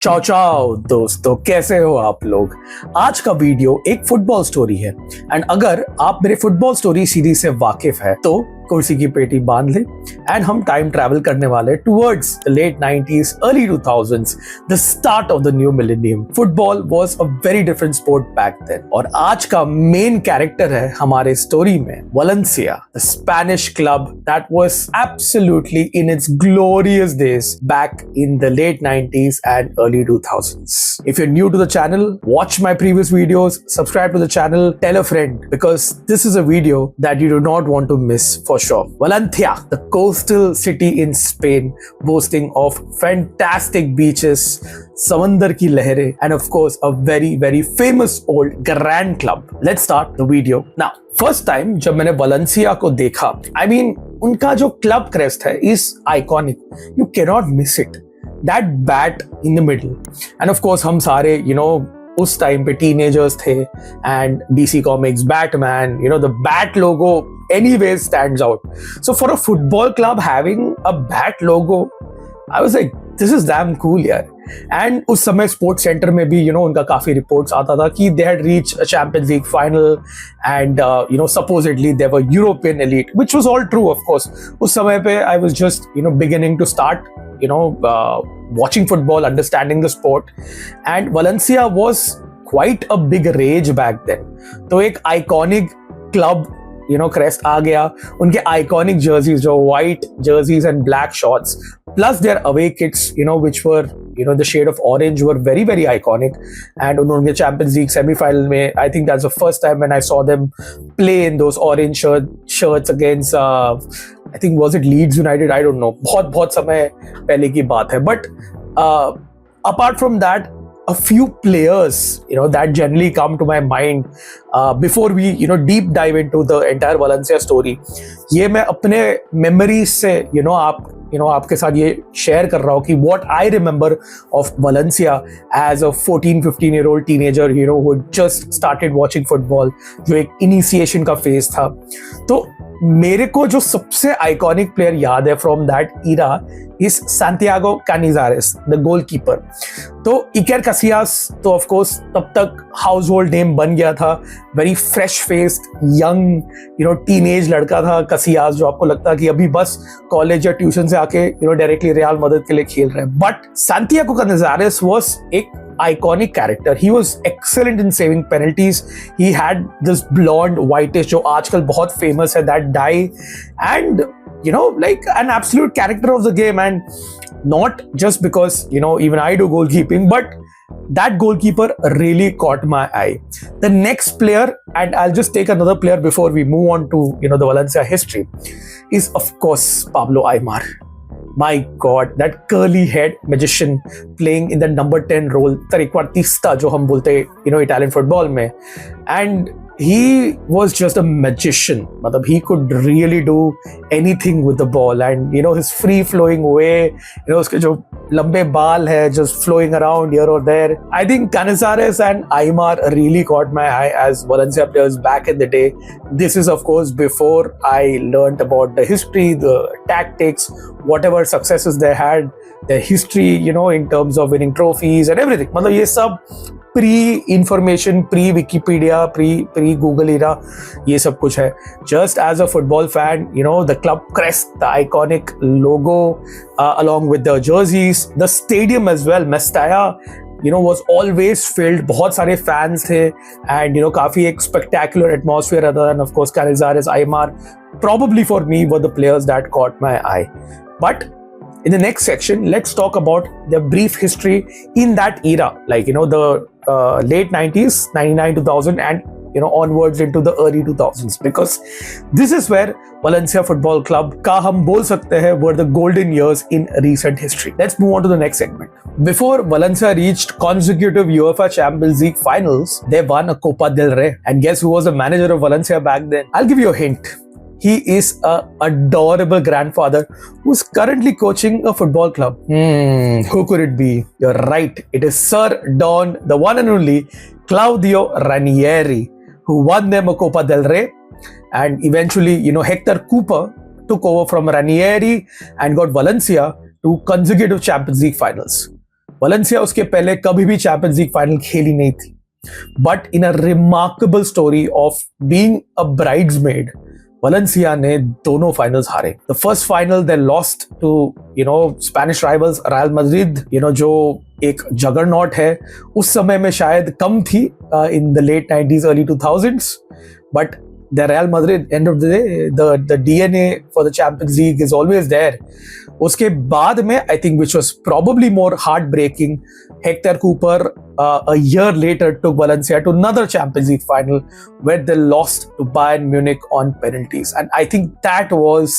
चाओ चाओ दोस्तों, कैसे हो आप लोग। आज का वीडियो एक फुटबॉल स्टोरी है एंड अगर आप मेरे फुटबॉल स्टोरी सीरीज से वाकिफ है तो कुर्सी की पेटी बांध ले एंड हम टाइम ट्रैवल करने वाले towards the late 90s early 2000s, the start of the new millennium. Football was a very different sport back then और आज का मेन कैरेक्टर है हमारे स्टोरी में Valencia, the Spanish club that was absolutely in its glorious days back in the late 90s and early 2000s. If you're new to the channel, watch my previous videos, subscribe to the channel, tell a friend because this is a video that you do not want to miss for sure. Valencia, the coastal city in Spain, boasting of fantastic beaches, समंदर की लहरें and of course a very famous old grand club. Let's start the video now. First time जब मैंने Valencia को देखा, I mean उनका जो club crest है is iconic. You cannot miss it. That bat in the middle. And of course हम सारे उस टाइम पे टीनेजर्स थे and DC Comics, Batman, the bat logo anyways stands out. So for a football club having a bat logo, I was like, this is damn cool यार. And उस समय sports centre में भी उनका काफी reports आता था कि they had reached a Champions League final and supposedly they were European elite, which was all true of course. उस समय पे I was just beginning to start watching football, understanding the sport, and Valencia was quite a big rage back then. तो एक iconic club crest आ गया, उनके iconic jerseys जो white jerseys and black shorts plus their away kits which were the shade of orange were very iconic. And उन्होंने Champions League semi-final में I think that's the first time when I saw them play in those orange shirts against I think was it Leeds United, I don't know, बहुत समय पहले की बात है. But apart from that, a few players that generally come to my mind before we deep dive into the entire Valencia story. ये मैं अपने memories से आपके साथ ये शेयर कर रहा हूँ कि what I remember of Valencia as a 14-15-year-old teenager who just started watching football, जो एक initiation का phase था. तो मेरे को जो सबसे आइकॉनिक प्लेयर याद है from that era is Santiago Canizares, the goalkeeper. तो इकर कैसियास तो ऑफ कोर्स तब तक हाउस होल्ड नेम बन गया था. Very fresh faced young teenage लड़का था कैसियास, जो आपको लगता कि अभी बस कॉलेज या ट्यूशन से आके डायरेक्टली रियल मदद के लिए खेल रहे हैं. बट सैंटियागो कैनिजारेस वाज एक iconic character. He was excellent in saving penalties. He had this blonde whitish जो आजकल बहुत famous है, that dye, and like an absolute character of the game. And not just because even I do goalkeeping, but that goalkeeper really caught my eye. The next player, and I'll just take another player before we move on to the Valencia history, is of course Pablo Aimar. My God, that curly head magician playing in the number 10 role, trequartista जो हम बोलते Italian football में, and he was just a magician. मतलब he could really do anything with the ball, and his free flowing way, उसके जो लंबे बाल है just flowing around here or there. I think Canizares and Aimar really caught my eye as Valencia players back in the day. This is of course before I learned about the history, the tactics, whatever successes they had, their history, in terms of winning trophies and everything. मतलब ये सब pre-information, pre-Wikipedia, pre-Google era, ये सब कुछ है. Just as a football fan, the club crest, the iconic logo, along with the jerseys, the stadium as well, Mestalla, was always filled. बहुत सारे fans थे and काफी एक spectacular atmosphere other than of course Canizares, Aimar, probably for me were the players that caught my eye. But in the next section, let's talk about the brief history in that era, like the late 90s, 99 2000 and onwards into the early 2000s, because this is where Valencia Football Club का हम बोल सकते हैं were the golden years in recent history. Let's move on to the next segment. Before Valencia reached consecutive UEFA Champions League finals, they won a Copa del Rey. And guess who was the manager of Valencia back then? I'll give you a hint. He is a adorable grandfather who's currently coaching a football club. Who could it be? You're right. It is Sir Don, the one and only Claudio Ranieri, who won them a Copa del Rey. And eventually, Hector Cooper took over from Ranieri and got Valencia to consecutive Champions League finals. Valencia उसके पहले कभी भी champions league final खेली नहीं थी, but in a remarkable story of being a bridesmaid, Valencia ने दोनों finals हारे. The first final they lost to Spanish rivals Real Madrid, जो एक जगरनॉट है, उस समय में शायद कम थी in the late 90s early 2000s, but the Real Madrid, end of the day, the DNA for the Champions League is always there. उसके बाद में I think which was probably more heartbreaking, Hector Cooper a year later took Valencia to another Champions League final where they lost to Bayern Munich on penalties, and I think that was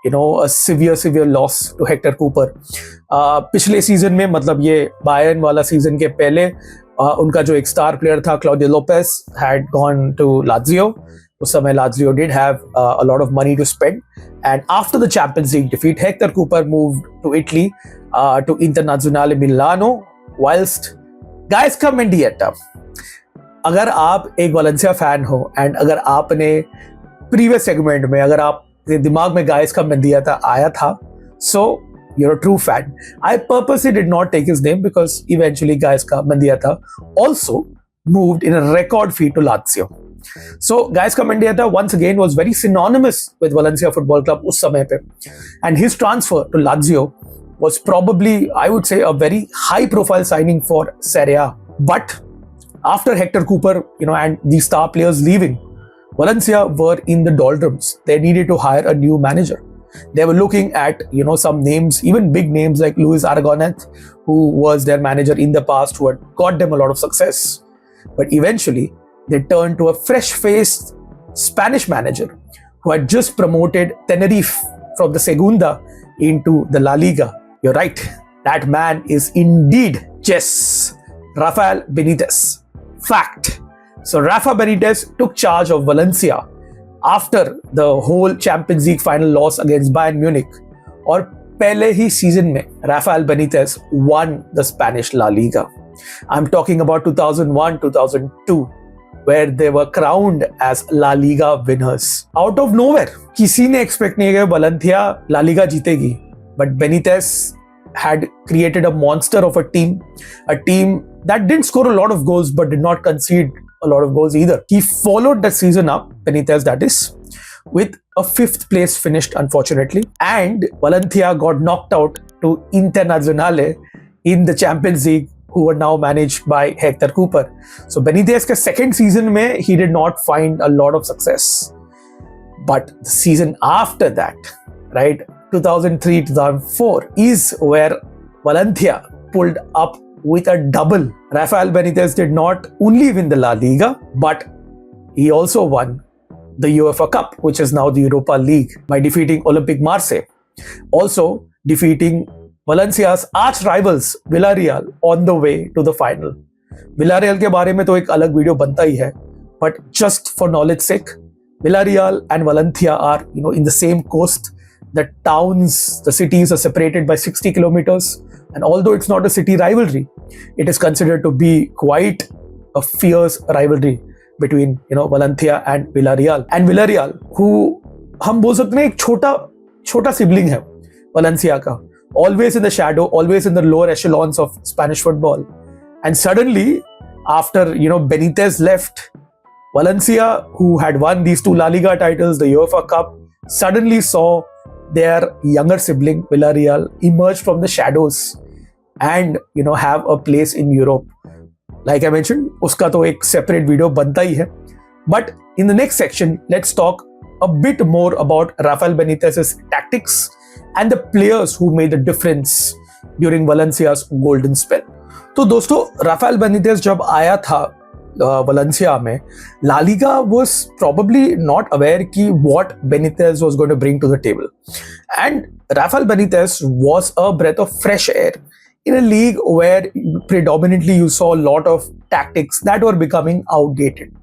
a severe loss to Hector Cooper. पिछले season में, मतलब ये Bayern वाला season के पहले, उनका जो एक स्टार प्लेयर था Claudio Lopez had gone to Lazio. उस समय Lazio did have a lot of money to spend, and after the Champions League defeat, Hector Cooper moved to Italy, to Internazionale Milano, whilst Gaisca Mendieta. अगर आप एक Valencia fan हो and अगर आपने previous segment में अगर आप दिमाग में Gaisca Mendieta आया था, so you're a true fan. I purposely did not take his name because eventually Gaisca Mendieta also moved in a record fee to Lazio. So Gaisca Mendieta once again was very synonymous with Valencia Football Club उस समय पे, and his transfer to Lazio was probably, I would say, a very high profile signing for Serie A. But after Hector Cooper, and these star players leaving, Valencia were in the doldrums. They needed to hire a new manager. They were looking at, some names, even big names like Luis Aragonés, who was their manager in the past, who had got them a lot of success. But eventually, they turned to a fresh-faced Spanish manager who had just promoted Tenerife from the Segunda into the La Liga. You're right, that man is indeed Rafael Benitez. Fact. So Rafa Benitez took charge of Valencia after the whole Champions League final loss against Bayern Munich. और पहले ही season में Rafael Benitez won the Spanish La Liga. I'm talking about 2001-2002. where they were crowned as La Liga winners. Out of nowhere, किसी ने expect नहीं किया Valencia La Liga जीतेगी, but Benitez had created a monster of a team that didn't score a lot of goals but did not concede a lot of goals either. He followed the season up, Benitez that is, with a 5th place finished unfortunately, and Valencia got knocked out to Internazionale in the Champions League, who were now managed by Hector Cooper. So Benitez के second season में he did not find a lot of success. But the season after that, right, 2003-2004 is where Valencia pulled up with a double. Rafael Benitez did not only win the La Liga, but he also won the UEFA Cup, which is now the Europa League, by defeating Olympique Marseille. Also defeating Valencia's arch rivals Villarreal on the way to the final. Villarreal के बारे में तो एक अलग video बनता ही है, but just for knowledge sake, Villarreal and Valencia are, in the same coast. The towns, the cities are separated by 60 kilometers, and although it's not a city rivalry, it is considered to be quite a fierce rivalry between, Valencia and Villarreal. And Villarreal, who हम बोल सकते हैं एक छोटा sibling है Valencia का, always in the shadow, always in the lower echelons of Spanish football. And suddenly, after, Benitez left, Valencia, who had won these 2 La Liga titles, the UEFA Cup, suddenly saw their younger sibling, Villarreal, emerge from the shadows and, have a place in Europe. Like I mentioned, uska to ek separate video banta hi hai. But in the next section, let's talk a bit more about Rafael Benitez's tactics and the players who made the difference during Valencia's golden spell. तो दोस्तों, Rafael Benitez जब आया था Valencia में, La Liga was probably not aware कि what Benitez was going to bring to the table. And Rafael Benitez was a breath of fresh air in a league where predominantly you saw a lot of tactics that were becoming outdated.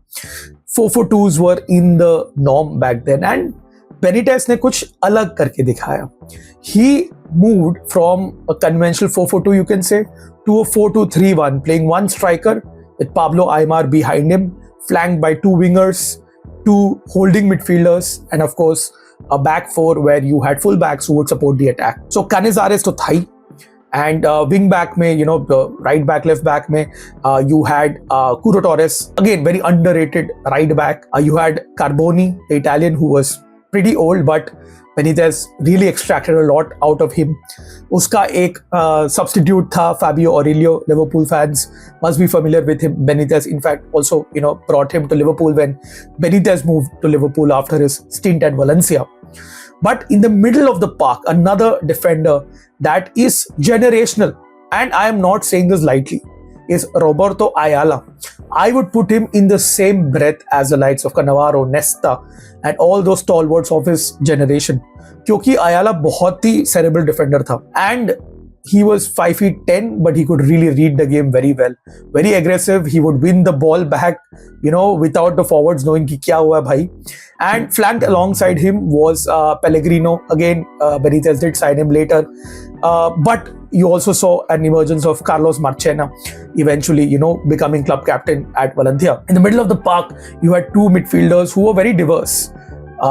4-4-2s were in the norm back then, and Benitez ने कुछ अलग करके दिखाया. He moved from a conventional 4-4-2, you can say, to a 4-2-3-1, playing one striker with Pablo Aimar behind him, flanked by 2 wingers, 2 holding midfielders, and of course a back 4 where you had full backs who would support the attack. So Canizares to था ही, And wing back में, right back, left back में, you had Curo Torres, again very underrated right back. You had Carboni, the Italian, who was pretty old, but Benitez really extracted a lot out of him. उसका एक substitute था Fabio Aurelio. Liverpool fans must be familiar with him. Benitez, in fact, also brought him to Liverpool when Benitez moved to Liverpool after his stint at Valencia. But in the middle of the park, another defender that is generational, and I am not saying this lightly, is Roberto Ayala. I would put him in the same breath as the likes of Cannavaro, Nesta, and all those stalwarts of his generation. क्योंकि Ayala बहुत ही cerebral defender था, and he was 5'10", but he could really read the game very well. Very aggressive. He would win the ball back, without the forwards knowing कि क्या हुआ भाई. And flanked alongside him was Pellegrino. Again, Benitez did sign him later. But you also saw an emergence of Carlos Marchena, eventually, becoming club captain at Valencia. In the middle of the park, you had two midfielders who were very diverse.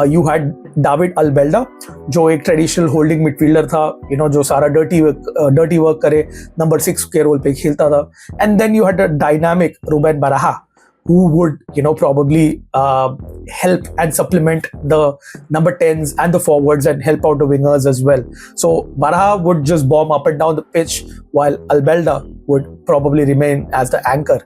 You had David Albelda, जो एक traditional holding midfielder था, जो सारा dirty work करे, number 6 के role पे खेलता था. And then you had a dynamic Ruben Baraja, who would probably help and supplement the number 10s and the forwards and help out the wingers as well. So Baraja would just bomb up and down the pitch, while Albelda would probably remain as the anchor.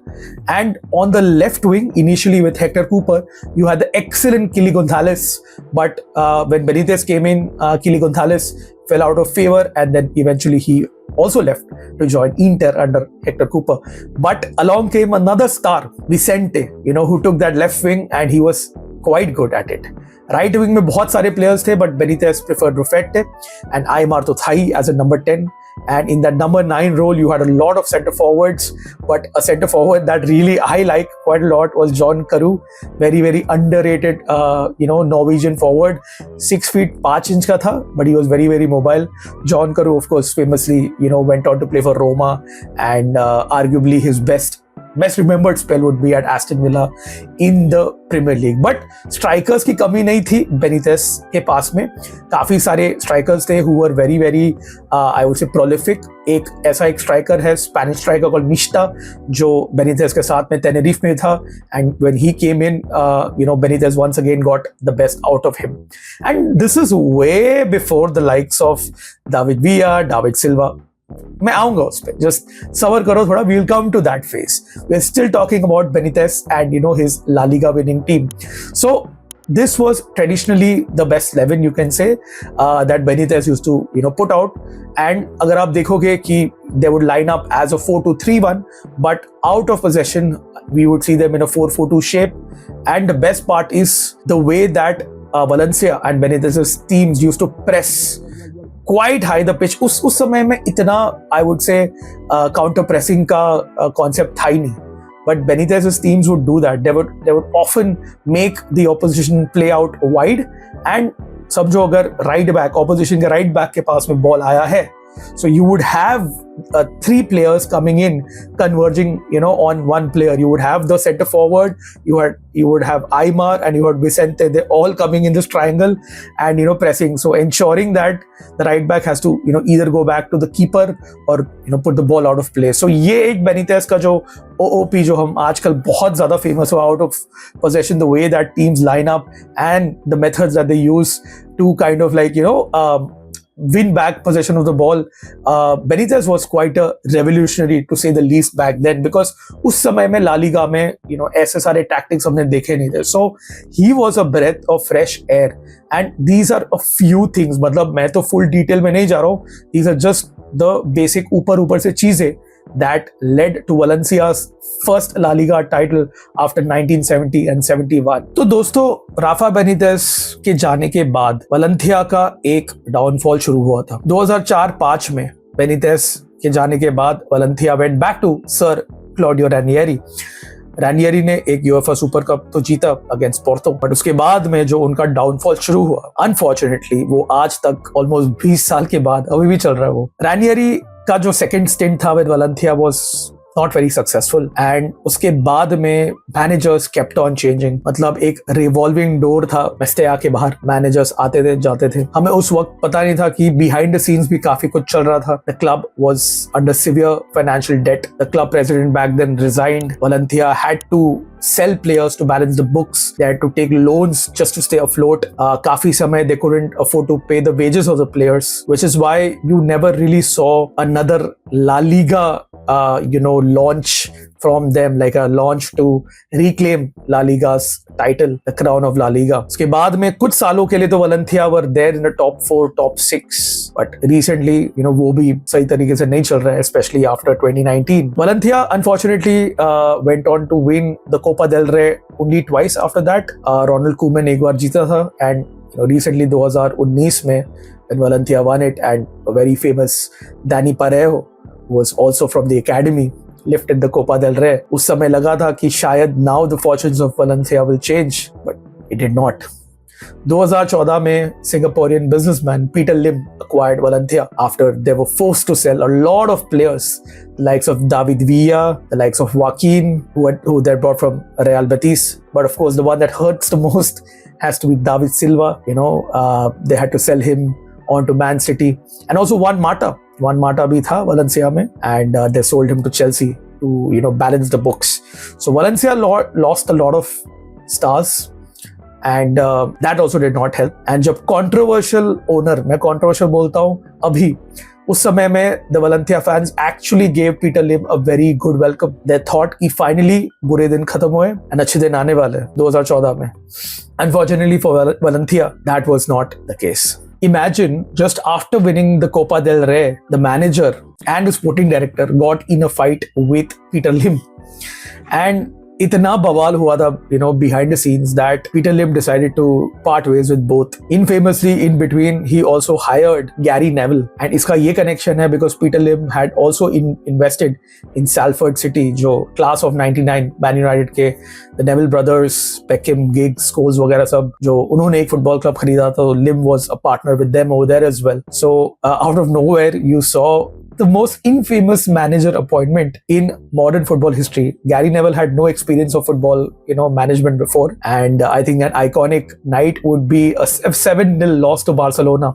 And on the left wing, initially with Hector Cooper, you had the excellent Kili Gonzalez, but when Benitez came in, Kili Gonzalez fell out of favor, and then eventually he also left to join Inter under Hector Cooper. But along came another star, Vicente, who took that left wing, and he was quite good at it. Right wing में बहुत सारे players थे, but Benitez preferred Rufete and Aymar Tothai as a number 10. And in that number 9 role, you had a lot of centre forwards, but a centre forward that really I like quite a lot was John Carew. Very, very underrated, Norwegian forward. 6 feet 5 inch का था, but he was very, very mobile. John Carew, of course, famously, went on to play for Roma, and arguably his best remembered spell would be at Aston Villa in the Premier League. But strikers की कमी नहीं थी Benitez के पास में. काफी सारे strikers थे who were very, very I would say prolific. एक striker है, Spanish striker called Mishta, जो Benitez के साथ में Tenerife में था, and when he came in, Benitez once again got the best out of him. And this is way before the likes of David Villa, David Silva. मैं आऊंगा उस पे, जस्ट सबर करो थोड़ा. We will come to that phase. We are still talking about Benitez and his La Liga winning team. So this was traditionally the best 11 you can say that Benitez used to put out. And अगर आप देखोगे कि they would line up as a 4-2-3-1, but out of possession we would see them in a 4-4-2 shape. And the best part is the way that Valencia and Benitez's teams used to press quite high the pitch. उस समय में इतना I would say counter pressing का concept था ही नहीं. But Benitez's teams would do that. They would often make the opposition play out wide, and समझो अगर right back, opposition के right back के पास में ball आया है, so you would have 3 players coming in, converging, on one player. You would have the center forward, you would have Aymar, and you had Vicente. They're all coming in this triangle and pressing. So ensuring that the right back has to either go back to the keeper or put the ball out of play. So ये एक Benitez का जो OOP जो हम आजकल बहुत ज़्यादा famous हो, out of possession, the way that teams line up and the methods that they use to kind of win back possession of the ball. Benitez was quite a revolutionary to say the least back then, because उस समय में La Liga में ऐसे सारे tactics हमने देखे नहीं थे. So he was a breath of fresh air, and these are a few things. मतलब मैं तो full detail में नहीं जा रहा हूँ. These are just the basic ऊपर से चीजें that led to Valencia's first La Liga title after 1970 and 71. तो दोस्तों, राफा बेनिटेस के जाने के बाद वलेंसिया का एक डाउनफॉल शुरू हुआ था. 2004-05 में बेनिटेस के जाने के बाद Valencia went back to sir Claudio Ranieri. Ranieri ने एक यूएफए सुपर कप तो जीता अगेंस्ट पोर्तो, बट उसके बाद में जो उनका डाउनफॉल शुरू हुआ, अनफॉर्चुनेटली वो आज तक ऑलमोस्ट 20 साल के बाद अभी भी चल रहा है. वो रैनियरी का जो सेकंड स्टिंट था with Valencia was not very successful. And उसके बाद में managers kept on changing. मतलब एक revolving door था मेस्टेया के बाहर, managers आते थे जाते थे. हमें उस वक्त पता नहीं था कि behind the scenes भी काफी कुछ चल रहा था. The club was under severe financial debt. The club president back then resigned. Valencia had to sell players to balance the books. They had to take loans just to stay afloat. काफी समय they couldn't afford to pay the wages of the players, which is why you never really saw another La Liga launch from them, like a launch to reclaim La Liga's title, the crown of La Liga. उसके बाद में कुछ सालों के लिए तो Valencia were there in the top 4, top 6, but recently, वो भी सही तरीके से नहीं चल रहा है, especially after 2019. Valencia unfortunately went on to win the Copa del Rey only twice after that. Ronald Koeman एक बार जीता था, and recently 2019 में when Valencia won it, and a very famous Dani Parejo was also from the academy lifted the Copa del Rey. उस समय लगा था कि शायद now the fortunes of Valencia will change, but it did not. 2014 में Singaporean businessman Peter Lim acquired Valencia after they were forced to sell a lot of players, the likes of David Villa, the likes of Joaquin, who they brought from Real Betis. But of course, the one that hurts the most has to be David Silva. They had to sell him on to Man City, and also Juan Mata भी था Valencia में, and they sold him to Chelsea to balance the books. So Valencia lost a lot of stars, and that also did not help. And जब controversial owner, मैं controversial बोलता हूँ अभी, उस समय में the Valencia fans actually gave Peter Lim a very good welcome. They thought कि finally बुरे दिन खत्म हुए and अच्छे दिन आने वाले 2014 में. Unfortunately for Valencia, that was not the case. Imagine just after winning the Copa del Rey, the manager and the sporting director got in a fight with Peter Lim. And इतना बवाल हुआ था, behind the scenes, that Peter Lim decided to part ways with both. Infamously, in between, he also hired Gary Neville. And इसका ये connection है because Peter Lim had also invested in Salford City, जो class of 99 Man United के the Neville brothers, Beckham, Giggs, Scholes वगैरह सब, जो उन्होंने एक football club खरीदा, तो Lim was a partner with them over there as well. So out of nowhere, you saw the most infamous manager appointment in modern football history. Gary Neville had no experience of football, management before, and I think an iconic night would be a 7-0 loss to Barcelona.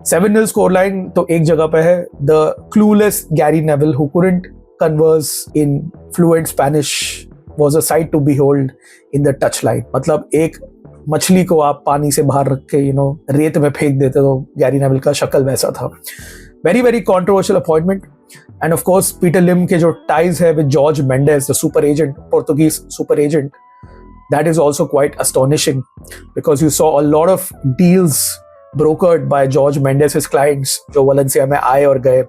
7-0 scoreline तो एक जगह पे है. The clueless Gary Neville, who couldn't converse in fluent Spanish, was a sight to behold in the touchline. मतलब एक मछली को आप पानी से बाहर रख के रेत में फेंक देते, तो गैरी नेविल का शक्ल वैसा था. Very, very controversial appointment. And of course, Peter Lim के जो ties है with Jorge Mendes, the super agent, Portuguese super agent, that is also quite astonishing because you saw a lot of deals brokered by Jorge Mendes, his clients, जो Valencia में आए और गए.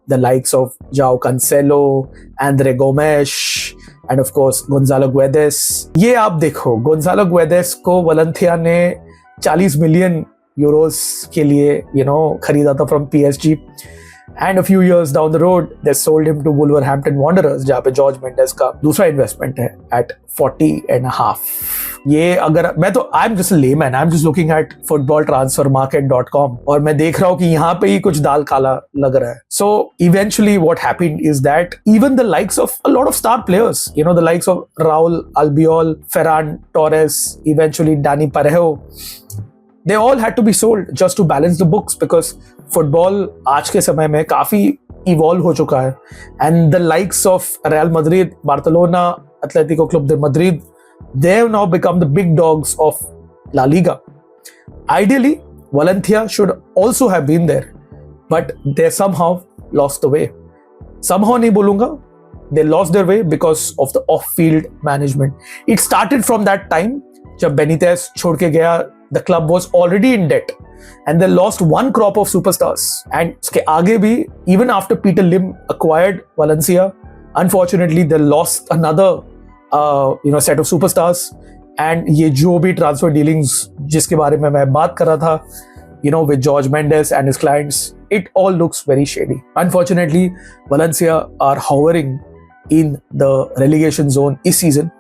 The likes of João Cancelo, André Gomes, and of course Gonzalo Guedes. ये आप देखो, Gonzalo Guedes को Valencia ने 40 million euros के लिए खरीदा था from PSG, and a few years down the road they sold him to Wolverhampton Wanderers, जहाँ पे जॉर्ज मेंडेस का दूसरा इन्वेस्टमेंट है at 40.5. ये अगर मैं तो I'm just a layman, I'm just looking at footballtransfermarket.com और मैं देख रहा हूँ कि यहाँ पे ही कुछ दाल काला लग रहा है. So eventually what happened is that even the likes of a lot of star players, the likes of Raul Albiol, Ferran Torres, eventually Dani Parejo, they all had to be sold just to balance the books because football आज के समय में काफी evolve हो चुका है. And the likes of Real Madrid, Barcelona, Atletico Club de Madrid, they have now become the big dogs of La Liga. Ideally, Valencia should also have been there, but they somehow lost the way. Somehow नहीं बोलूंगा, they lost their way because of the off-field management. It started from that time जब Benitez छोड़ के गया. The club was already in debt and they lost one crop of superstars. And उसके आगे भी, even after Peter Lim acquired Valencia, unfortunately they lost another set of superstars. And ये जो भी transfer dealings जिसके बारे में मैं बात कर रहा था, with Jorge Mendes and his clients, it all looks very shady. Unfortunately, Valencia are hovering in the relegation zone this season.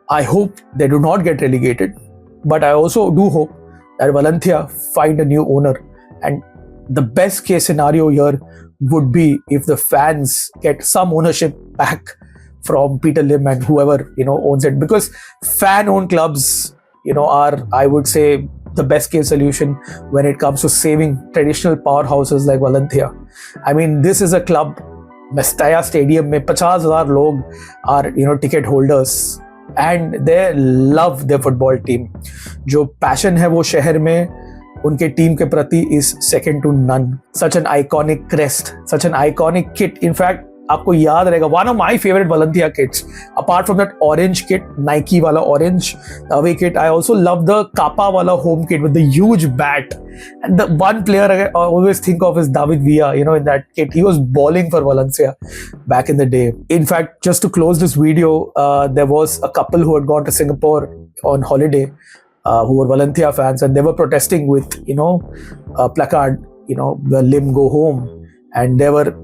I hope they do not get relegated. But I also do hope that Valencia find a new owner, and the best case scenario here would be if the fans get some ownership back from Peter Lim and whoever owns it, because fan-owned clubs are, I would say, the best case solution when it comes to saving traditional powerhouses like Valencia. I mean, this is a club, Mestalla Stadium में 50,000 लोग are ticket holders and they love their football team. जो passion है वो शहर में उनके team के प्रति is second to none. Such an iconic crest, such an iconic kit. In fact, आपको याद रहेगा, one of my favorite Valencia kits, apart from that orange kit, Nike वाला orange away kit, I also love the Kappa वाला home kit with the huge bat. And the one player I always think of is David Villa, in that kit. He was balling for Valencia back in the day. In fact, just to close this video, there was a couple who had gone to Singapore on holiday, who were Valencia fans, and they were protesting with, a placard, the Lim go home, and they were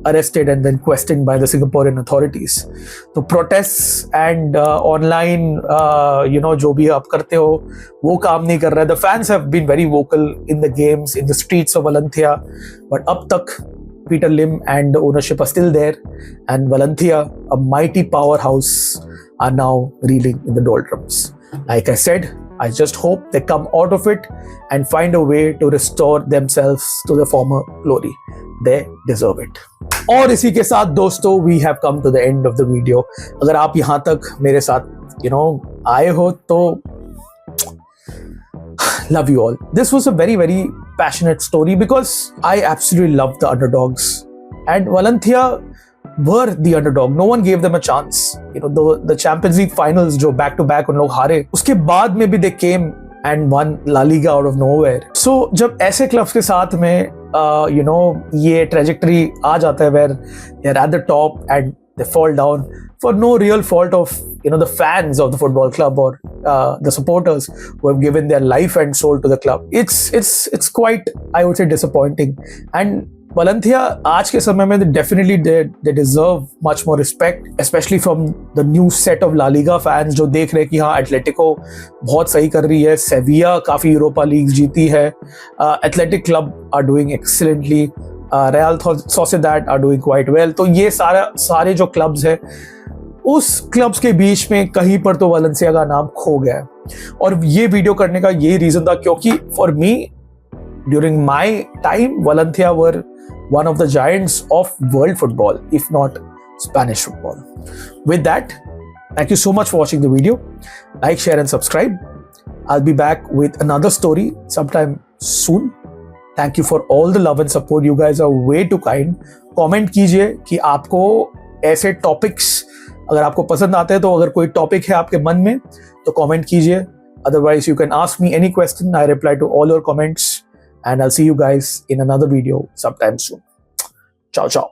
arrested and then questioned by the Singaporean authorities. So protests and online, जो भी आप करते हो, वो काम नहीं कर रहा है. The fans have been very vocal in the games, in the streets of Valencia, but अब तक Peter Lim and the ownership are still there, and Valencia, a mighty powerhouse, are now reeling in the doldrums. Like I said, I just hope they come out of it and find a way to restore themselves to the former glory. They deserve it. और इसी के साथ दोस्तों, we have come to the end of the video. अगर आप यहाँ तक मेरे साथ आए हो तो love you all. This was a very, very passionate story because I absolutely love the underdogs, and Valencia were the underdog. No one gave them a chance. The Champions League finals जो back to back उन लोग हारे, उसके बाद में भी they came and won La Liga out of nowhere. So जब ऐसे क्लब्स के साथ में ये trajectory आ जाता है where they're at the top and they fall down for no real fault of the fans of the football club or the supporters who have given their life and soul to the club. It's quite, I would say, disappointing. And Valencia आज के समय में definitely they deserve much more respect, especially from the new set of La Liga fans जो देख रहे हैं कि हाँ एटलेटिको बहुत सही कर रही है, सेविया काफ़ी यूरोपा लीग जीती है, athletic club are doing excellently, Real Sociedad are doing quite well. तो ये सारे जो क्लब्स हैं, उस क्लब्स के बीच में कहीं पर तो वलेंसिया का नाम खो गया है. और ये वीडियो करने का यही रीज़न था क्योंकि for me during my time, Valencia were one of the giants of world football, if not Spanish football. With that, thank you so much for watching the video. Like, share and subscribe. I'll be back with another story sometime soon. Thank you for all the love and support. You guys are way too kind. Comment कीजिए कि आपको ऐसे topics अगर आपको पसंद आते हैं, तो अगर कोई topic है आपके मन में तो comment कीजिए. Otherwise, you can ask me any question. I reply to all your comments. And I'll see you guys in another video sometime soon. Ciao, ciao.